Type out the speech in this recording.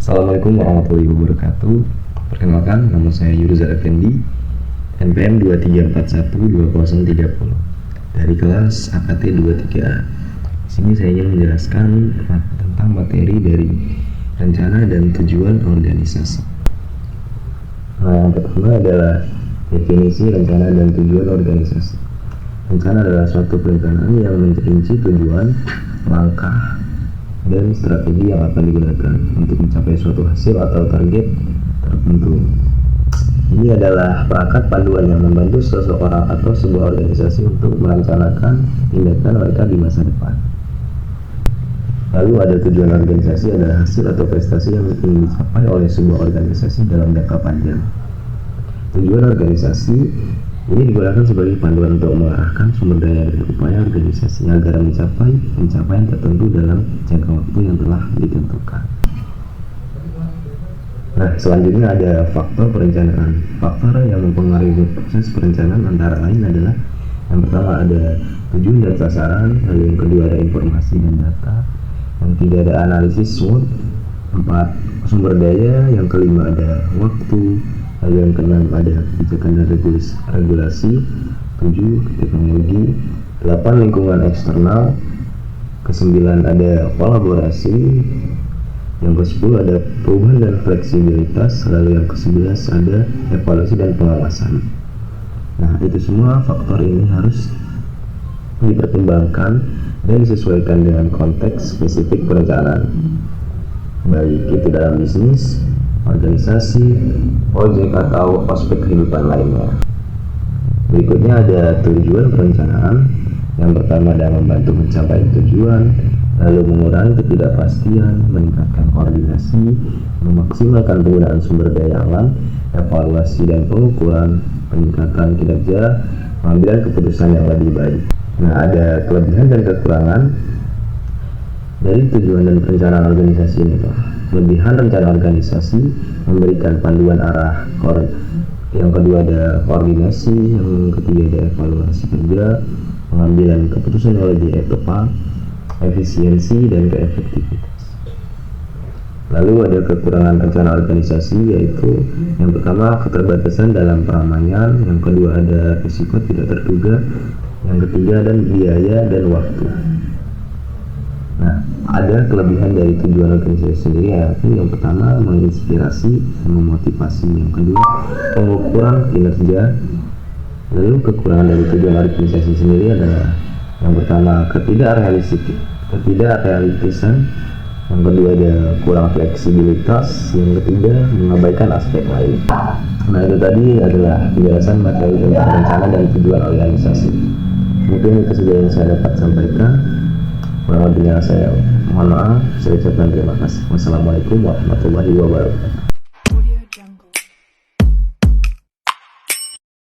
Assalamualaikum warahmatullahi wabarakatuh. Perkenalkan, nama saya Yurizal Effendi, NPM 23412030 dari kelas AKT 23A. Di sini saya ingin menjelaskan tentang materi dari rencana dan tujuan organisasi. Nah, yang pertama adalah definisi rencana dan tujuan organisasi. Rencana adalah suatu perencanaan yang merinci tujuan, langkah, dan strategi yang akan digunakan untuk mencapai suatu hasil atau target tertentu. Ini adalah perangkat panduan yang membantu seseorang atau sebuah organisasi untuk merencanakan tindakan mereka di masa depan. Lalu ada tujuan organisasi, adalah hasil atau prestasi yang ingin dicapai oleh sebuah organisasi dalam jangka panjang. Tujuan organisasi ini digunakan sebagai panduan untuk mengarahkan sumber daya dan upaya organisasi agar mencapai pencapaian tertentu dalam jangka waktu yang telah ditentukan. Nah, selanjutnya ada faktor perencanaan. Faktor yang mempengaruhi proses perencanaan antara lain adalah yang pertama ada tujuan dan sasaran, lalu yang kedua ada informasi dan data, yang ketiga ada analisis SWOT, 4 sumber daya, yang kelima ada waktu, lalu yang keenam ada kebijakan dan regulasi, 7 teknologi, 8 lingkungan eksternal, ke-9 ada kolaborasi, yang ke-10 ada perubahan dan fleksibilitas, lalu yang ke-11 ada evaluasi dan pengawasan. Nah, itu semua faktor ini harus dipertimbangkan dan disesuaikan dengan konteks spesifik perencanaan, baik itu dalam bisnis, organisasi, proyek atau aspek kehidupan lainnya. Berikutnya ada tujuan perencanaan. Yang pertama adalah membantu mencapai tujuan, lalu mengurangi ketidakpastian, meningkatkan koordinasi, memaksimalkan penggunaan sumber daya alam, evaluasi dan pengukuran, peningkatan kinerja, pengambilan keputusan yang lebih baik. Nah, ada kelebihan dan kekurangan dari tujuan dan perencanaan organisasi ini. Kelebihan rencana organisasi memberikan panduan arah, yang kedua ada koordinasi, yang ketiga ada evaluasi kerja, pengambilan keputusan yang lebih tepat, efisiensi dan keefektivitas. Lalu ada kekurangan rencana organisasi, yaitu yang pertama keterbatasan dalam peramaian, yang kedua ada risiko tidak terduga, yang ketiga dan biaya dan waktu. Nah, ada kelebihan dari tujuan organisasi sendiri, yaitu yang pertama menginspirasi, memotivasi, yang kedua pengukuran kinerja. Lalu kekurangan dari tujuan organisasi sendiri adalah yang pertama ketidakrealistisan, yang kedua ada kurang fleksibilitas, yang ketiga mengabaikan aspek lain. Nah, itu tadi adalah penjelasan materi tentang rencana dan tujuan organisasi. Mungkin itu saja yang saya dapat sampaikan. Kurang lebihnya saya mohon maaf. Saya ucapkan terima kasih. Wassalamualaikum warahmatullahi wabarakatuh.